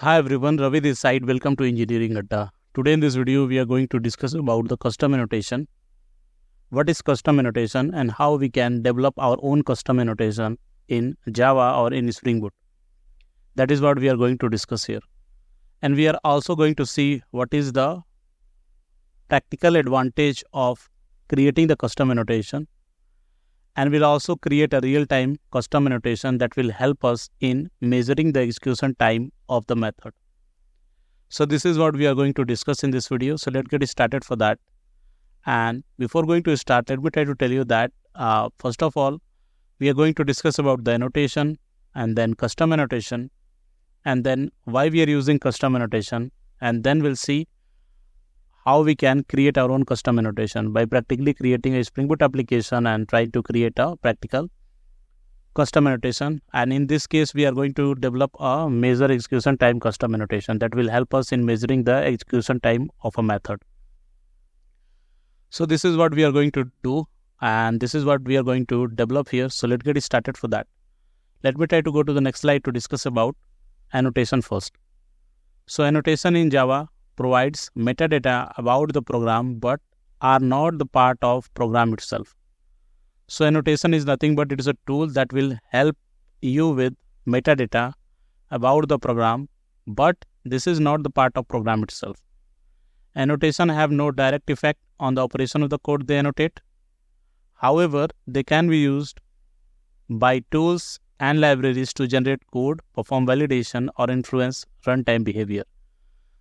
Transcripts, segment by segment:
Hi everyone, Ravi this side. Welcome to Engineering Adda. Today in this video, we are going to discuss about the custom annotation. What is custom annotation and how we can develop our own custom annotation in Java or in Spring Boot. That is what we are going to discuss here. And we are also going to see what is the practical advantage of creating the custom annotation. And we'll also create a real-time custom annotation that will help us in measuring the execution time of the method. So this is what we are going to discuss in this video. So let's get started for that. And before going to start, let me try to tell you that first of all, we are going to discuss about the annotation and then custom annotation and then why we are using custom annotation, and then we'll see how we can create our own custom annotation by practically creating a Spring Boot application and try to create a practical custom annotation. And in this case, we are going to develop a measure execution time custom annotation that will help us in measuring the execution time of a method. So this is what we are going to do, and this is what we are going to develop here. So let's get started for that. Let me try to go to the next slide to discuss about annotation first. So annotation in Java provides metadata about the program but are not the part of program itself. So annotation is nothing but it is a tool that will help you with metadata about the program, but this is not the part of program itself. Annotation have no direct effect on the operation of the code they annotate. However, they can be used by tools and libraries to generate code, perform validation, or influence runtime behavior.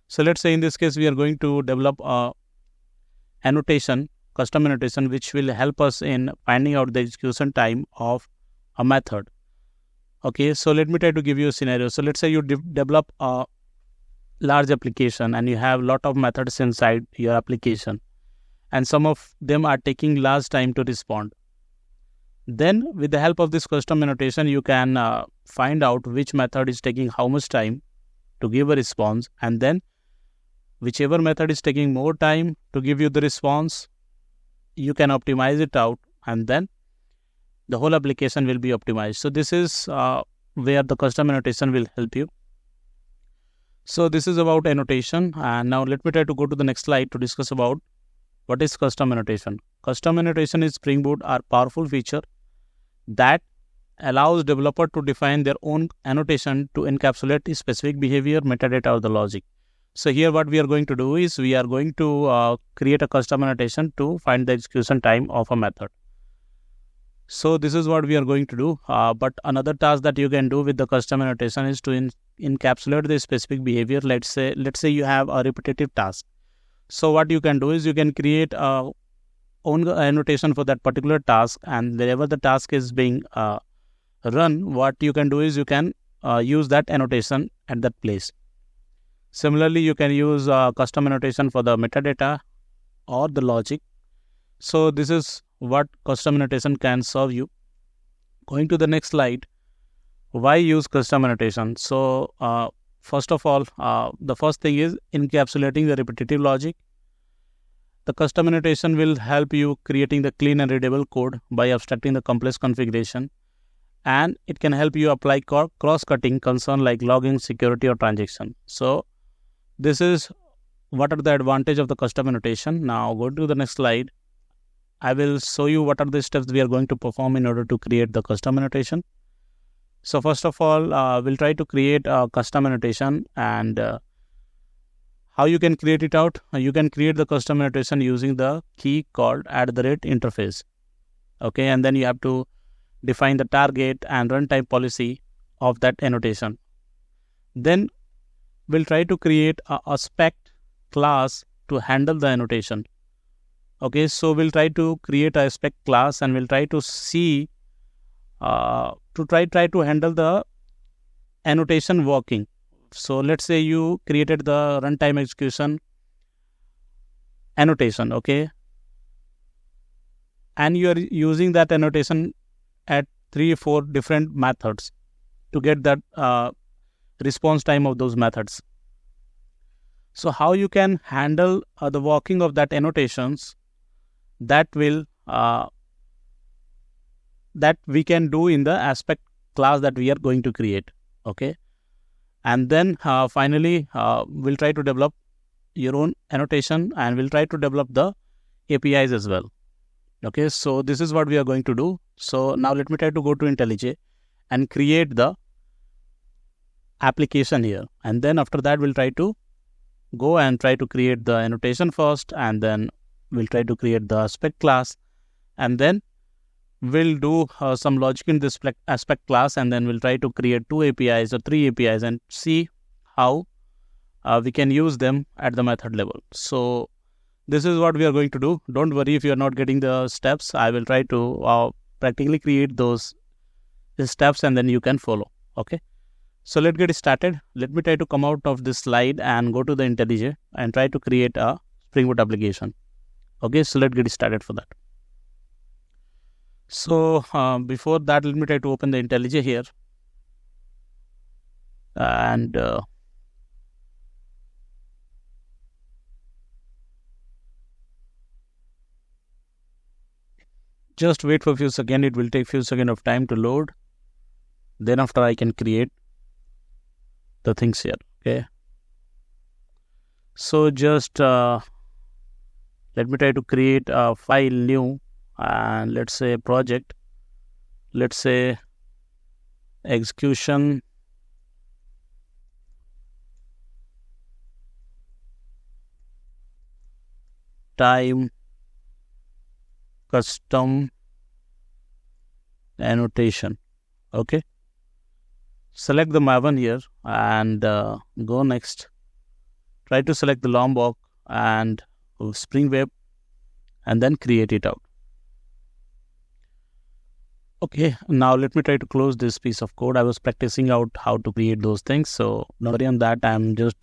So let's say in this case, we are going to develop a annotation, custom annotation, which will help us in finding out the execution time of a method. Okay, so let me try to give you a scenario. So let's say you develop a large application and you have a lot of methods inside your application, and some of them are taking large time to respond. Then with the help of this custom annotation, you can find out which method is taking how much time to give a response, and then whichever method is taking more time to give you the response, you can optimize it out, and then the whole application will be optimized. So this is where the custom annotation will help you. So this is about annotation, and now let me try to go to the next slide to discuss about what is custom annotation. Custom annotation is Spring Boot are powerful feature that allows developer to define their own annotation to encapsulate a specific behavior, metadata, or the logic. So here what we are going to do is we are going to create a custom annotation to find the execution time of a method. So this is what we are going to do. But another task that you can do with the custom annotation is to encapsulate the specific behavior. Let's say you have a repetitive task. So what you can do is you can create a own annotation for that particular task, and wherever the task is being run, what you can do is you can use that annotation at that place. Similarly, you can use custom annotation for the metadata or the logic. So this is what custom annotation can serve you. Going to the next slide, why use custom annotation? So first of all, the first thing is encapsulating the repetitive logic. The custom annotation will help you creating the clean and readable code by abstracting the complex configuration, and it can help you apply cross-cutting concern like logging, security, or transaction. So this is what are the advantage of the custom annotation. Now go to the next slide. I will show you what are the steps we are going to perform in order to create the custom annotation. So first of all, we'll try to create a custom annotation, and how you can create it out. You can create the custom annotation using the key called @interface. Okay, and then you have to define the target and runtime policy of that annotation. Then we'll try to create a aspect class to handle the annotation. Okay, so we'll try to create a aspect class, and we'll try to see to try to handle the annotation working. So let's say you created the runtime execution annotation, okay, and you are using that annotation at 3 or 4 different methods to get that response time of those methods. So how you can handle the working of that annotations, that will that we can do in the aspect class that we are going to create. Okay, And then finally, we'll try to develop your own annotation, and we'll try to develop the APIs as well. Okay, so this is what we are going to do. So now let me try to go to IntelliJ and create the application here. And then after that, we'll try to go and try to create the annotation first, and then we'll try to create the aspect class, and then we'll do some logic in this aspect class, and then we'll try to create 2 APIs or 3 APIs and see how we can use them at the method level. So this is what we are going to do. Don't worry if you are not getting the steps. I will try to practically create those steps, and then you can follow. Okay. So let's get started. Let me try to come out of this slide and go to the IntelliJ and try to create a Spring Boot application. Okay, so let's get started for that. So before that, let me try to open the IntelliJ here. And just wait for a few seconds. It will take few seconds of time to load. Then after I can create the things here. Okay. So just let me try to create a file new, and let's say project. Let's say execution time custom annotation. Okay. Select the Maven here and go next. Try to select the Lombok and Spring Web, and then create it out. Okay, now let me try to close this piece of code. I was practicing out how to create those things. So don't worry on that. I'm just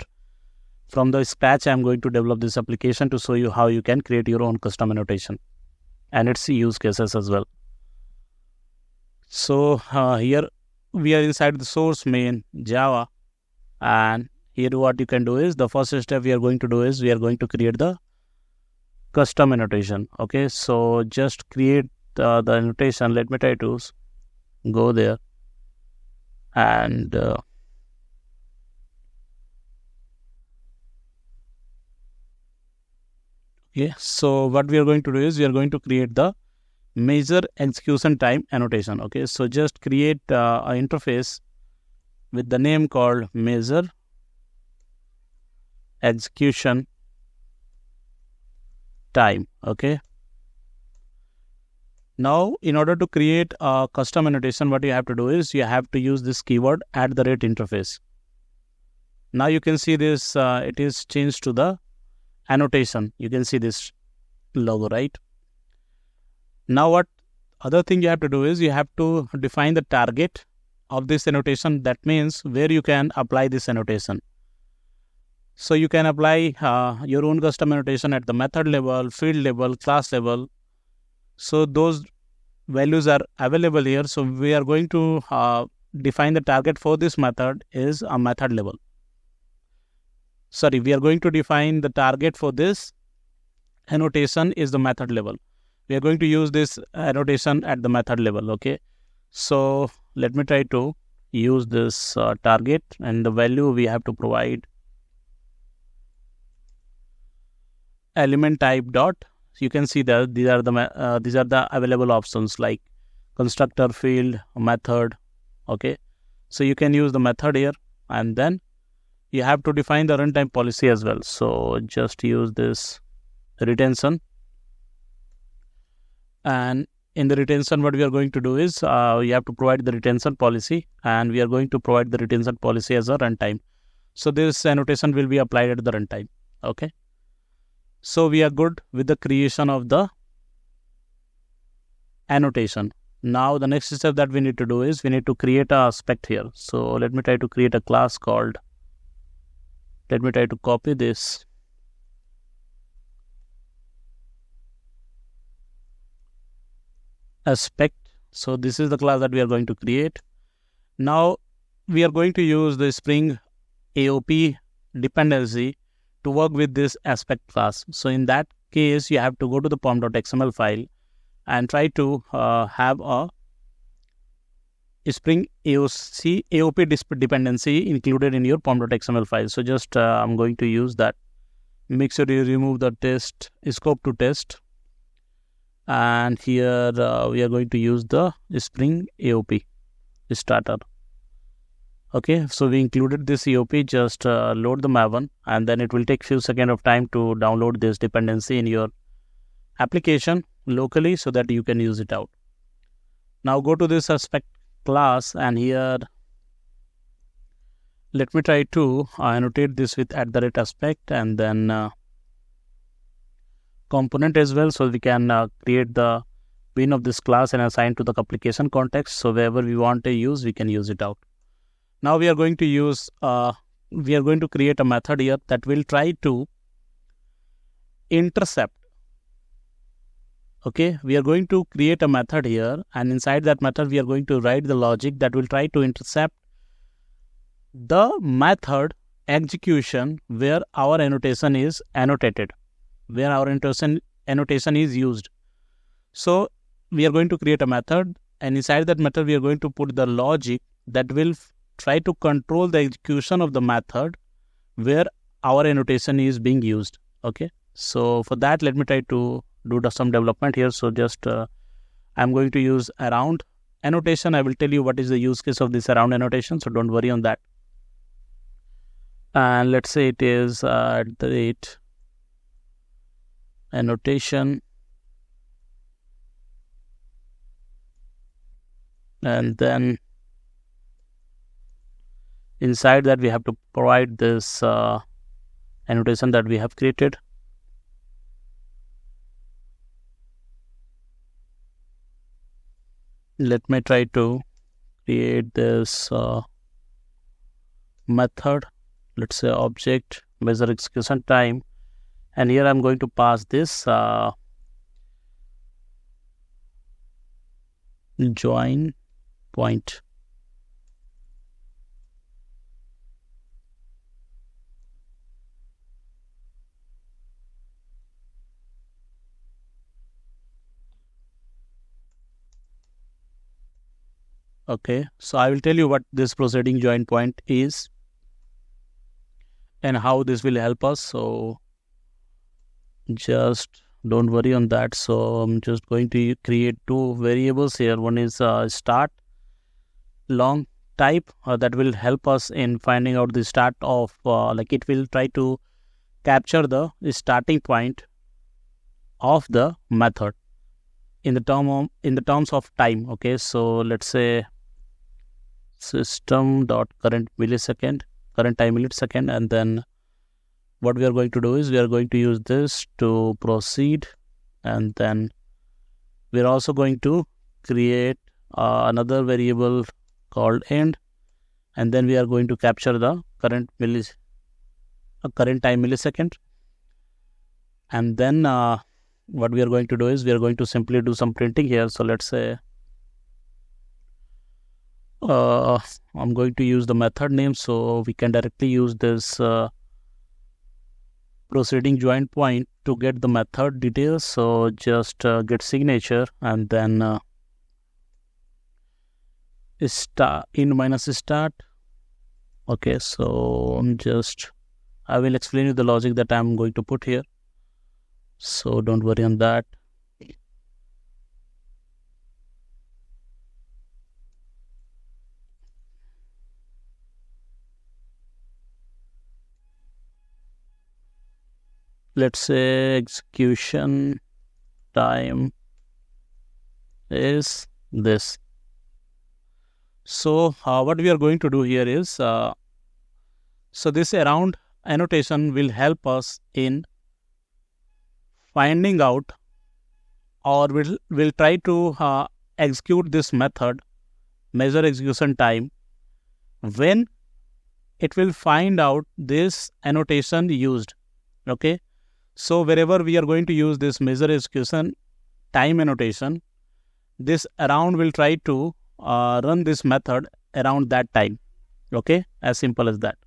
from the scratch, I'm going to develop this application to show you how you can create your own custom annotation and its use cases as well. So here we are inside the source main Java, and here what you can do is the first step we are going to do is we are going to create the custom annotation. Okay, so just create the annotation. Let me try to go there and okay, so what we are going to do is we are going to create the measure execution time annotation. Okay, so just create an interface with the name called measure execution time. Okay, now in order to create a custom annotation, what you have to do is you have to use this keyword @interface. Now you can see this it is changed to the annotation. You can see this logo, right? Now what other thing you have to do is you have to define the target of this annotation. That means where you can apply this annotation. So you can apply your own custom annotation at the method level, field level, class level. So those values are available here. So we are going to define the target for this method is a method level. Sorry, we are going to define the target for this annotation is the method level. We are going to use this annotation at the method level. Okay, so let me try to use this target, and the value we have to provide element type dot. You can see that these are the available options like constructor, field, method. Okay, so you can use the method here, and then you have to define the runtime policy as well. So just use this retention. And in the retention, what we are going to do is you have to provide the retention policy, and we are going to provide the retention policy as a runtime. So this annotation will be applied at the runtime. Okay. So we are good with the creation of the annotation. Now the next step that we need to do is we need to create a aspect here. So let me try to create a class called, let me try to copy this. Aspect. So this is the class that we are going to create. Now we are going to use the Spring AOP dependency to work with this aspect class. So in that case, you have to go to the pom.xml file and try to have a Spring AOP dependency included in your pom.xml file. So just I'm going to use that. Make sure you remove the test scope to test, and here we are going to use the Spring AOP starter. Okay, so we included this EOP. Just load the Maven, and then it will take few seconds of time to download this dependency in your application locally so that you can use it out. Now go to this aspect class, and here let me try to annotate this with @aspect and then component as well, so we can create the bean of this class and assign to the application context. So wherever we want to use, we can use it out. Now we are going to use we are going to create a method here that will try to intercept. Okay, we are going to create a method here, and inside that method we are going to write the logic that will try to intercept the method execution where our annotation is annotated, where our annotation is used. So we are going to create a method, and inside that method we are going to put the logic that will try to control the execution of the method where our annotation is being used. Okay, so for that, let me try to do some development here. So just I'm going to use around annotation. I will tell you what is the use case of this around annotation, so don't worry on that. And let's say it is @annotation, and then inside that we have to provide this annotation that we have created. Let me try to create this method. Let's say object measure execution time, and here I'm going to pass this join point. Okay, so I will tell you what this proceeding join point is and how this will help us. So just don't worry on that. So I'm just going to create two variables here. One is start long type that will help us in finding out the start of like it will try to capture the starting point of the method in the terms of time. Okay, so let's say system dot current time millisecond, and then what we are going to do is we are going to use this to proceed, and then we're also going to create another variable called end, and then we are going to capture the current time millisecond, and then what we are going to do is we are going to simply do some printing here. So let's say I'm going to use the method name, so we can directly use this proceeding join point to get the method details. So just get signature, and then in minus start. Okay, so I will explain you the logic that I'm going to put here, so don't worry on that. Let's say execution time is this. So what we are going to do here is so this around annotation will help us in finding out, or will try to execute this method measure execution time when it will find out this annotation used. Okay, so wherever we are going to use this measure execution time annotation, this around will try to run this method around that time. Okay, as simple as that.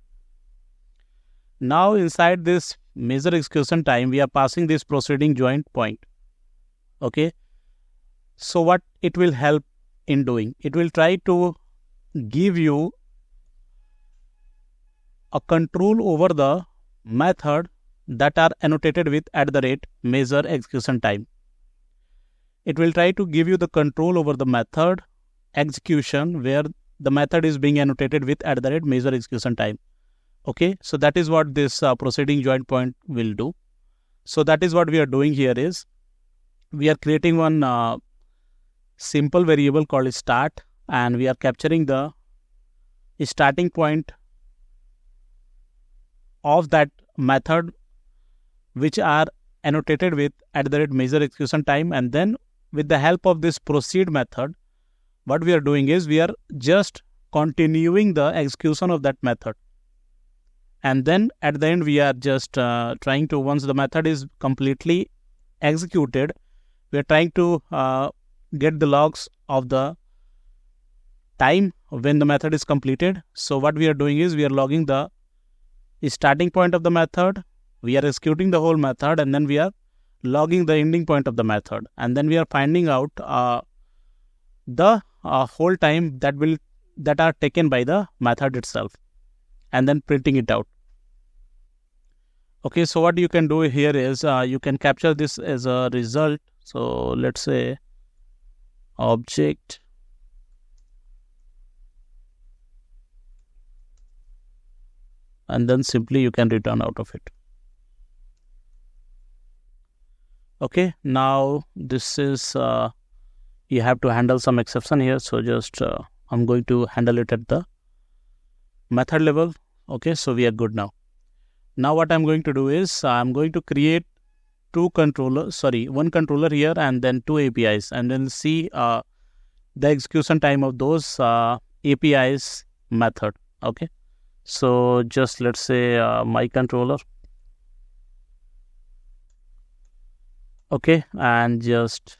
Now inside this measure execution time, we are passing this proceeding join point. Okay, so what it will help in doing, it will try to give you a control over the method that are annotated with @measure execution time. It will try to give you the control over the method execution where the method is being annotated with @measure execution time. Okay, so that is what this proceeding join point will do. So that is what we are doing here is we are creating one simple variable called start, and we are capturing the starting point of that method which are annotated with @measure execution time, and then with the help of this proceed method, what we are doing is we are just continuing the execution of that method, and then at the end we are just trying to, once the method is completely executed, we are trying to get the logs of the time when the method is completed. So what we are doing is we are logging the starting point of the method, we are executing the whole method, and then we are logging the ending point of the method, and then we are finding out the whole time that are taken by the method itself, and then printing it out. Okay, so what you can do here is you can capture this as a result. So let's say object and then simply you can return out of it. Okay, now this is you have to handle some exception here, so just I'm going to handle it at the method level. Okay, so we are good now. Now what I'm going to do is I'm going to create one controller here and then two APIs, and then see the execution time of those APIs method. Okay, so just let's say my controller. Okay, and just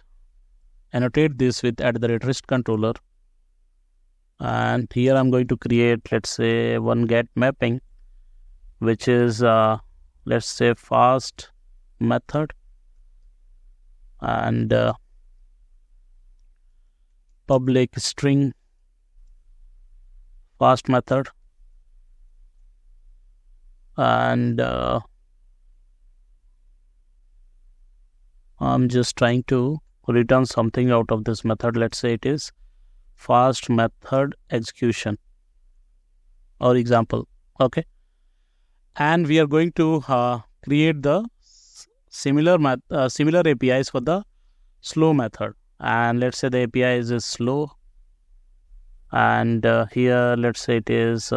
annotate this with @rest controller, and here I'm going to create, let's say, one get mapping, which is let's say fast method, and public string fast method, and I'm just trying to return something out of this method. Let's say it is fast method execution or example. Okay, and we are going to create the similar APIs for the slow method, and let's say the API is slow, and here let's say it is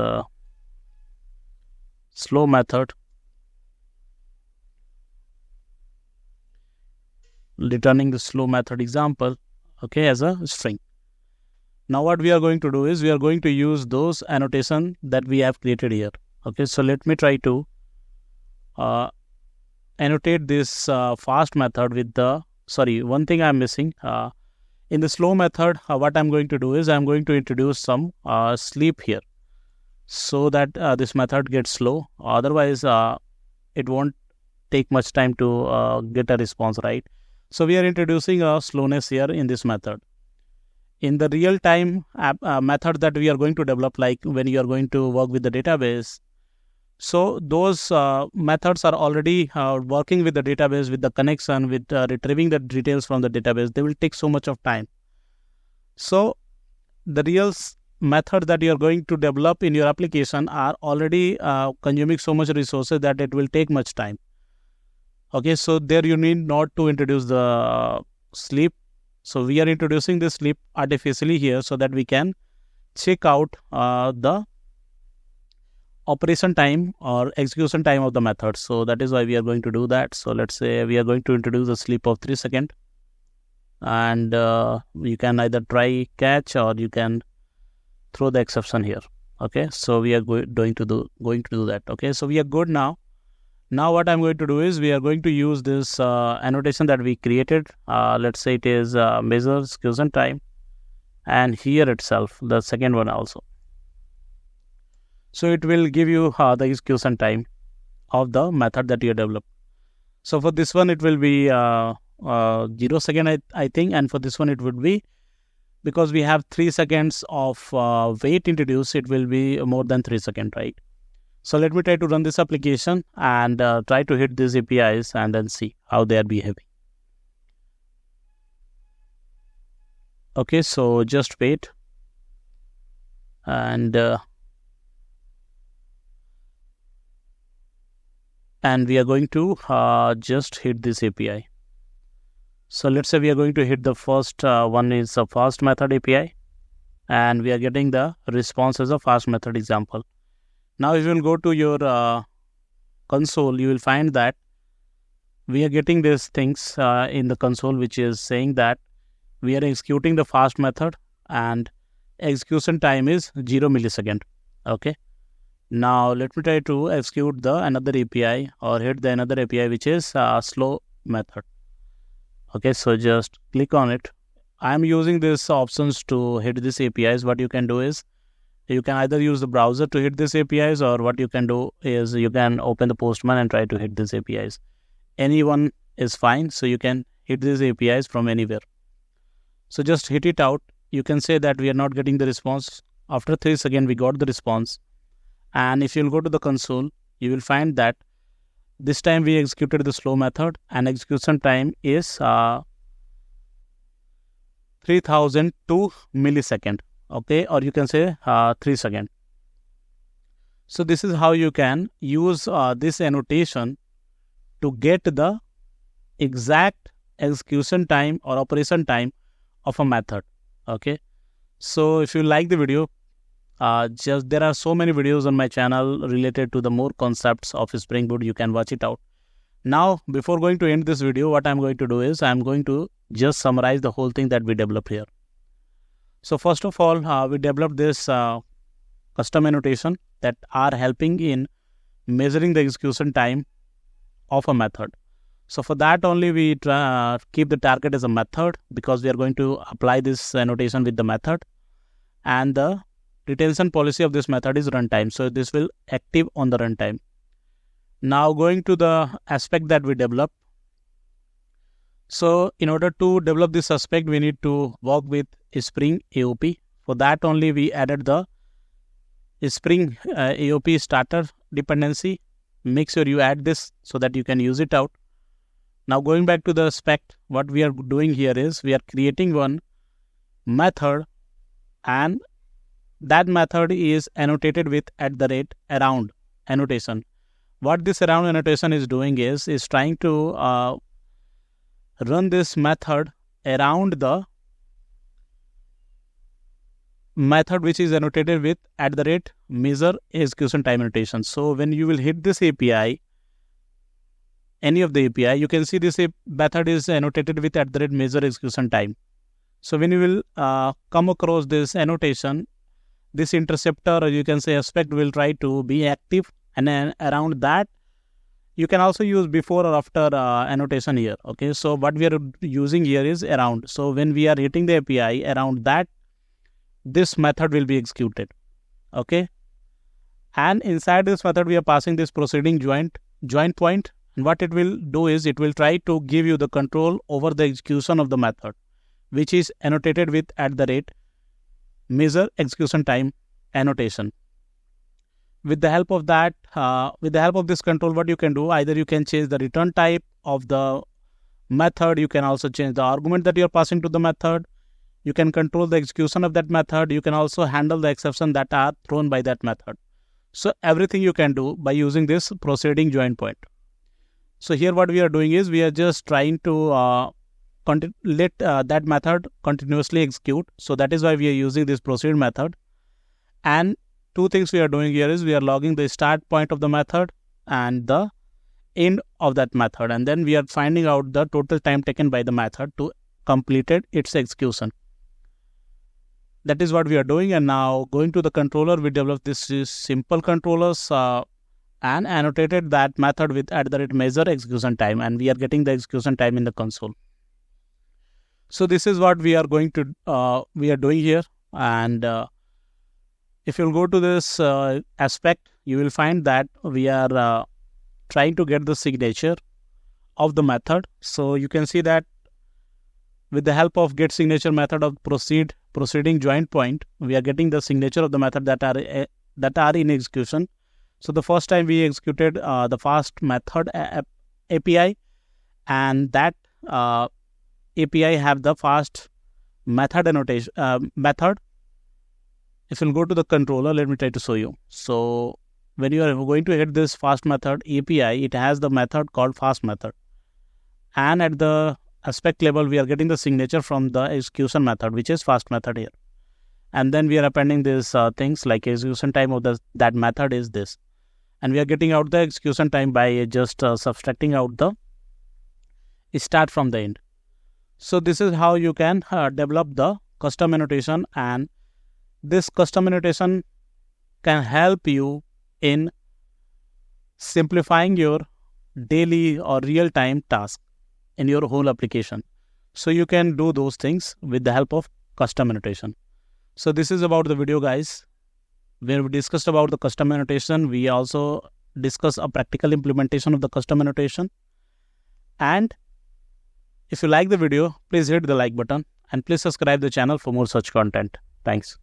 slow method, returning the slow method example, okay, as a string. Now what we are going to do is we are going to use those annotation that we have created here. Okay, so let me try to annotate this fast method with the, one thing I'm missing. In the slow method, what I'm going to do is I'm going to introduce some sleep here, so that this method gets slow. Otherwise, it won't take much time to get a response, right? So we are introducing a slowness here in this method. In the real-time method that we are going to develop, like when you are going to work with the database, so those methods are already working with the database, with the connection, with retrieving the details from the database. They will take so much of time. So the real method that you are going to develop in your application are already consuming so much resources that it will take much time. Okay, so there you need not to introduce the sleep. So we are introducing the sleep artificially here so that we can check out the operation time or execution time of the method. So that is why we are going to do that. So let's say we are going to introduce a sleep of 3 seconds, and you can either try catch or you can throw the exception here. Okay, so we are going to do that. Okay, so we are good now. Now what I'm going to do is we are going to use this annotation that we created. Let's say it is measure execution time, and here itself the second one also. So it will give you the execution time of the method that you develop. So for this one it will be 0 second I think, and for this one it would be because we have 3 seconds of wait introduced, it will be more than 3 seconds, right? So let me try to run this application and try to hit these APIs and then see how they are behaving. Okay, so just wait. And we are going to just hit this API. So let's say we are going to hit the first one is a fast method API, and we are getting the response as a fast method example. Now if you will go to your console, you will find that we are getting these things in the console, which is saying that we are executing the fast method and execution time is 0 millisecond. Okay. Now let me try to execute the another API or hit the another API, which is slow method. Okay, so just click on it. I'm using these options to hit these APIs. What you can do is you can either use the browser to hit these APIs, or what you can do is you can open the Postman and try to hit these APIs. Anyone is fine, so you can hit these APIs from anywhere. So just hit it out. You can say that we are not getting the response. After 3 seconds, we got the response. And if you'll go to the console, you will find that this time we executed the slow method and execution time is 3002 millisecond. Okay, or you can say 3 seconds. So this is how you can use this annotation to get the exact execution time or operation time of a method. Okay, so if you like the video, just there are so many videos on my channel related to the more concepts of Spring Boot. You can watch it out. Now, before going to end this video, what I'm going to do is I'm going to just summarize the whole thing that we developed here. So first of all, we developed this custom annotation that are helping in measuring the execution time of a method. So for that only we keep the target as a method, because we are going to apply this annotation with the method, and the retention policy of this method is runtime. So this will active on the runtime. Now going to the aspect that we develop. So in order to develop this aspect, we need to work with Spring AOP. For that only we added the Spring AOP starter dependency. Make sure you add this so that you can use it out. Now going back to the spec, what we are doing here is we are creating one method, and that method is annotated with @around annotation. What this around annotation is doing is trying to run this method around the method which is annotated with @measure execution time annotation. So when you will hit this API, any of the API, you can see this method is annotated with @measure execution time. So when you will come across this annotation, this interceptor, or you can say aspect, will try to be active, and then around that you can also use before or after annotation here. Okay, so what we are using here is around. So when we are hitting the API around that, this method will be executed. Okay, and inside this method we are passing this proceeding join point, and what it will do is it will try to give you the control over the execution of the method, which is annotated with @measure execution time annotation. With the help of that, with the help of this control, what you can do, either you can change the return type of the method, you can also change the argument that you are passing to the method, you can control the execution of that method, you can also handle the exception that are thrown by that method. So everything you can do by using this proceeding join point. So here what we are doing is we are just trying to let that method continuously execute. So that is why we are using this proceed method. And two things we are doing here is we are logging the start point of the method and the end of that method, and then we are finding out the total time taken by the method to completed its execution. That is what we are doing. And now going to the controller, we developed this simple controllers and annotated that method with @measure execution time, and we are getting the execution time in the console. So this is what we are going to we are doing here. And if you'll go to this aspect, you will find that we are trying to get the signature of the method. So you can see that with the help of get signature method of proceed proceeding joint point, we are getting the signature of the method that are in execution. So the first time we executed the fast method API, and that API have the fast method annotation method. If you'll go to the controller, let me try to show you. So when you are going to hit this fast method API, it has the method called fast method, and at the aspect level we are getting the signature from the execution method, which is fast method here. And then we are appending these things like execution time of that method is this, and we are getting out the execution time by just subtracting out the start from the end. So this is how you can develop the custom annotation, and this custom annotation can help you in simplifying your daily or real-time task in your whole application. So you can do those things with the help of custom annotation. So this is about the video, guys, where we discussed about the custom annotation. We also discussed a practical implementation of the custom annotation. And if you like the video, please hit the like button and please subscribe the channel for more such content. Thanks.